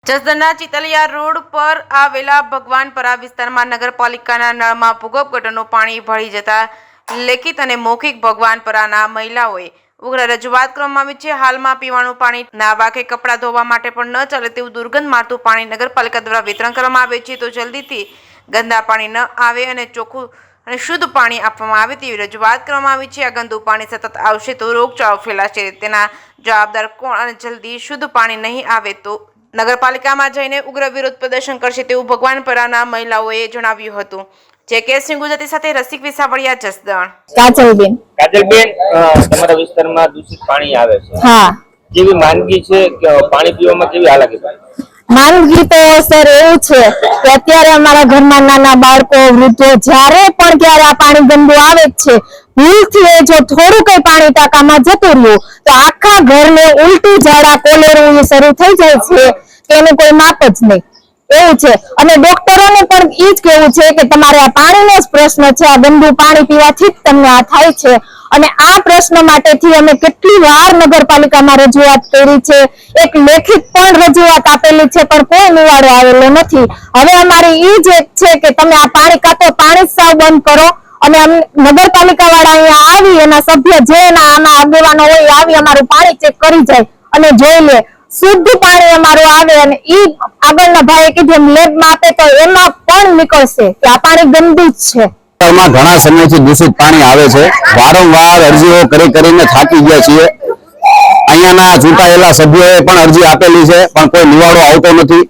જસદણના ચિતલિયા road પર આવેલા ભગવાનપરા વિસ્તારમાં નગરપાલિકાના નળમાં ભૂગર્ભ ગટરનું પાણી ભળી જતા લેખિત અને મૌખિક ભગવાનપરાના મહિલાઓએ ઉગ્ર રજૂઆત કરવામાં આવી છે। હાલમાં પીવાનું પાણી નાહવા કે કપડાં ધોવા માટે પણ ન ચાલે તેવું દુર્ગંધ મારતું પાણી નગરપાલિકા દ્વારા વિતરણ કરવામાં આવે છે, તો જલ્દીથી ગંદા પાણી ન આવે અને ચોખ્ખું અને શુદ્ધ પાણી આપવામાં આવે તેવી રજૂઆત કરવામાં આવી છે। આ ગંદુ પાણી સતત આવશે તો રોગચાળો ફેલાશે, તેના જવાબદાર કોણ અને જલ્દી શુદ્ધ પાણી નહીં આવે તો નગરપાલિકામાં જઈને ઉગ્ર વિરોધ પ્રદર્શન કરશે તેવું ભગવાનપરાના મહિલાઓએ જણાવ્યું હતું। જે કે સિંહ ગુજરાતી સાથે રસિક વિસાવડિયા, જસદણ। કાજલબેન તમારા વિસ્તારમાં દૂષિત પાણી આવે છે, હા, જેવી માંદગી છે કે પાણી પીવામાં કેવી હાલાકી થાય? માંદગી તો સર એવું છે કે અત્યારે અમારા ઘરમાં નાના બાળકો, વૃદ્ધો જ્યારે પણ ત્યારે આ પાણી ગંદુ આવે જ છે। ભૂલથી જો થોડું કઈ પાણી ટાંકામાં જતું રહ્યું તો આખા ઘરને ઉલટી, ઝાડા, કોલેરું શરૂ થઈ જાય છે કે એનું કોઈ માપ જ નહીં એવું છે। અને ડોક્ટરોને પણ ઈ જ કેવું છે કે તમારે આ પાણીનો જ પ્રશ્ન છે, આ ગંદુ પાણી પીવાથી જ તમને આ થાય છે। અને આ પ્રશ્ન માટેથી અમે કેટલી વાર નગરપાલિકામાં રજૂઆત કરી છે, એક લેખિત પણ રજૂઆત આપેલી છે, પણ કોઈ નિવાડો આવેલો નથી। હવે અમારી ઈ જ છે કે તમે આ પાણી કાં તો પાણી જ સાવ બંધ કરો અને નગરપાલિકા વાળા અહીંયા આવી એના સભ્ય જે આમાં આગેવાનો હોય આવી અમારું પાણી ચેક કરી જાય અને જોઈ લે, શુદ્ધ પાણી અમારું આવે। અને ઈ આગળના ભાઈએ કીધું લેબમાં આપે તો એમાં પણ નીકળશે કે આ પાણી ગંદુ જ છે। ઘણા સમયથી દૂષિત પાણી આવે છે, વારંવાર અરજીઓ કરીને થાકી ગયા છીએ। અહીંયાના ચૂંટાયેલા સભ્યોએ પણ અરજી આપેલી છે, પણ કોઈ નિવાડો આવતો નથી।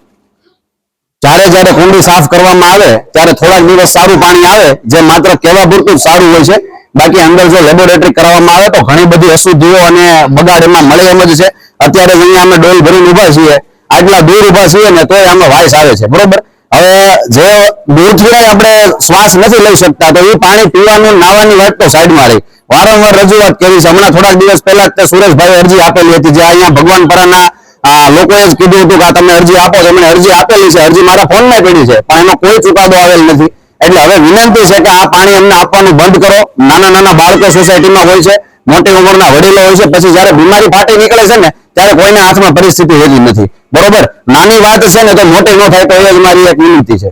જ્યારે કુંડી સાફ કરવામાં આવે ત્યારે થોડાક દિવસ સારું પાણી આવે, જે માત્ર કહેવા પૂરતું જ સારું હોય છે। બાકી અંદર જો લેબોરેટરી કરવામાં આવે તો ઘણી બધી અશુદ્ધિઓ અને બગાડ એમાં મળે એમ જ છે। અત્યારે અહીંયા અમે ડોલ ભરીને ઉભા છીએ, આટલા દૂર ઉભા છીએ ને તોય આમાં વાઇસ આવે છે, બરોબર। હવે જે દૂરથી આપણે શ્વાસ નથી લઈ શકતા તો એ પાણી પીવાનું, નાવાની વાત તો સાઈડમાં રહી। વારંવાર રજૂઆત કરી છે। હમણાં થોડાક દિવસ પહેલા જ સુરેશભાઈ અરજી આપેલી હતી, જે અહીંયા ભગવાનપરાના લોકોએ જ કીધું હતું કે તમે અરજી આપો, એમણે અરજી આપેલી છે, અરજી મારા ફોનમાં પડી છે, પણ એનો કોઈ ચુકાદો આવેલ નથી। એટલે હવે વિનંતી છે કે આ પાણી અમને આપવાનું બંધ કરો। નાના બાળકો સોસાયટીમાં હોય છે, મોટી ઉંમરના વડીલો હોય છે, પછી જયારે બીમારી ફાટી નીકળે છે ને ત્યારે કોઈના હાથમાં પરિસ્થિતિ હોતી નથી, બરોબર। નાની વાત છે ને તો મોટી ન થાય તો એ જ મારી એક વિનંતી છે।